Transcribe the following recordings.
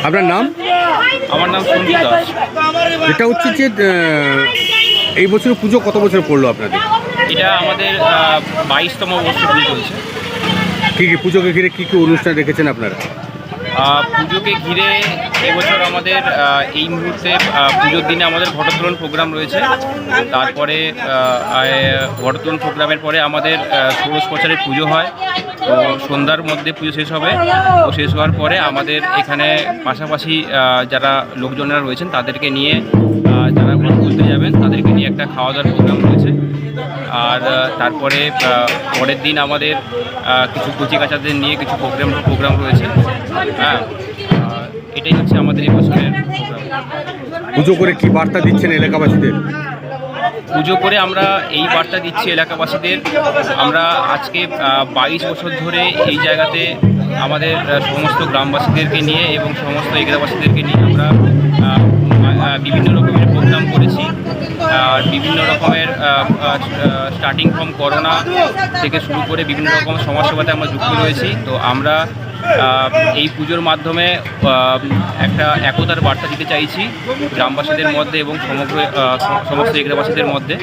আপনার নাম? আমার নাম সঞ্জিত দাস। এটা হচ্ছে যে এই বছর পুজো কত বছর পড়লো আপনাদের? এটা আমাদের 22তম বর্ষ পুজো চলছে। কী কী পুজোকে ঘিরে কী কী অনুষ্ঠান রেখেছেন আপনারা? পুজোকে ঘিরে এবছর আমাদের এই মুহূর্তে পুজোর দিনে আমাদের ঘটোত্তোলন প্রোগ্রাম রয়েছে। তারপরে ঘটোত্তোলন প্রোগ্রামের পরে আমাদের ষোড়শ প্রচারের পুজো হয়। তো সন্ধ্যার মধ্যে পুজো শেষ হবে। তো শেষ হওয়ার পরে আমাদের এখানে পাশাপাশি যারা লোকজনেরা রয়েছেন তাদেরকে নিয়ে যারা ঘট তুলতে যাবেন তাদেরকে নিয়ে একটা খাওয়া দাওয়ার প্রোগ্রাম রয়েছে। আর তারপরে পরের দিন আমাদের কিছু কচি কাচাদের নিয়ে কিছু প্রোগ্রাম রয়েছে। হ্যাঁ, এটাই হচ্ছে আমাদের এই বছরের প্রোগ্রাম। পুজো করে কি বার্তা দিচ্ছেন এলাকাবাসীদের? পুজো করে আমরা এই বার্তা দিচ্ছি এলাকাবাসীদের, আমরা আজকে 22 বছর ধরে এই জায়গাতে আমাদের সমস্ত গ্রামবাসীদেরকে নিয়ে এবং সমস্ত এলাকাবাসীদেরকে নিয়ে আমরা বিভিন্ন রকমের প্রোগ্রাম করেছি। আর বিভিন্ন রকমের স্টার্টিং ফ্রম করোনা থেকে শুরু করে বিভিন্ন রকম সমাজসেবাতে আমরা যুক্ত রয়েছি। তো আমরা এই পুজোর মাধ্যমে একটা একতার বার্তা দিতে চাইছি গ্রামবাসীদের মধ্যে এবং সমস্ত এলাকাবাসীদের মধ্যে।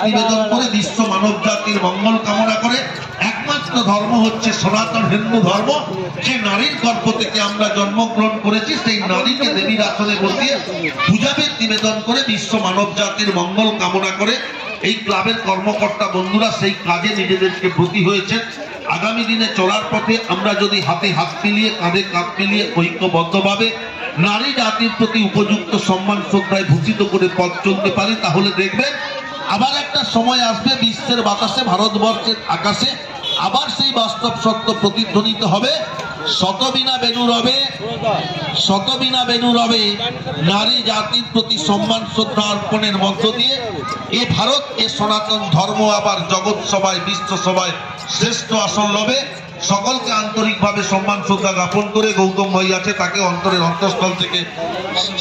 নিবেদন করে বিশ্ব মানব জাতির মঙ্গল কামনা করে। একমাত্র ধর্ম হচ্ছে সনাতন হিন্দু ধর্ম। যে নারীর গর্ভ থেকে আমরা জন্মগ্রহণ করেছি সেই নারীকে দেবীর আসনে বসিয়ে পূজাবেদ নিবেদন করে বিশ্ব মানব জাতির মঙ্গল কামনা করে এই ক্লাবের কর্মকর্তা বন্ধুরা সেই কাজে নিজেদেরকে ব্রতী হয়েছেন। আগামী দিনে চলার পথে আমরা যদি হাতে হাত মিলিয়ে কাঁধে কাঁধ মিলিয়ে ঐক্যবদ্ধভাবে নারী জাতির প্রতি উপযুক্ত সম্মান শ্রদ্ধায় ভূষিত করে পথ চলতে পারি, তাহলে দেখবেন আবার একটা সময় আসবে বিশ্বের বাতাসে, ভারতবর্ষের আকাশে আবার সেই বাস্তব সত্য প্রতিধ্বনিত হবে। শতবিনা বেনু রবে নারী জাতির প্রতি সম্মান শ্রদ্ধা অর্পণের মধ্য দিয়ে এ ভারত, এ সনাতন ধর্ম আবার জগৎ সভায়, বিশ্ব সভায় শ্রেষ্ঠ আসন লবে। সকলকে আন্তরিকভাবে সম্মান শ্রদ্ধা জ্ঞাপন করে গৌতম ভাই আছে, তাকে অন্তরের অন্তঃস্থল থেকে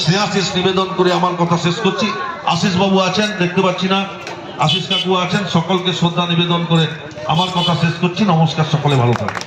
স্নেহাশিস নিবেদন করে আমার কথা শেষ করছি। আশিস বাবু আছেন, দেখতে পাচ্ছি না, আশিস কাকু আছেন, সকলকে শ্রদ্ধা নিবেদন করে আমার কথা শেষ করছি। নমস্কার, সকলে ভালো থাকবেন।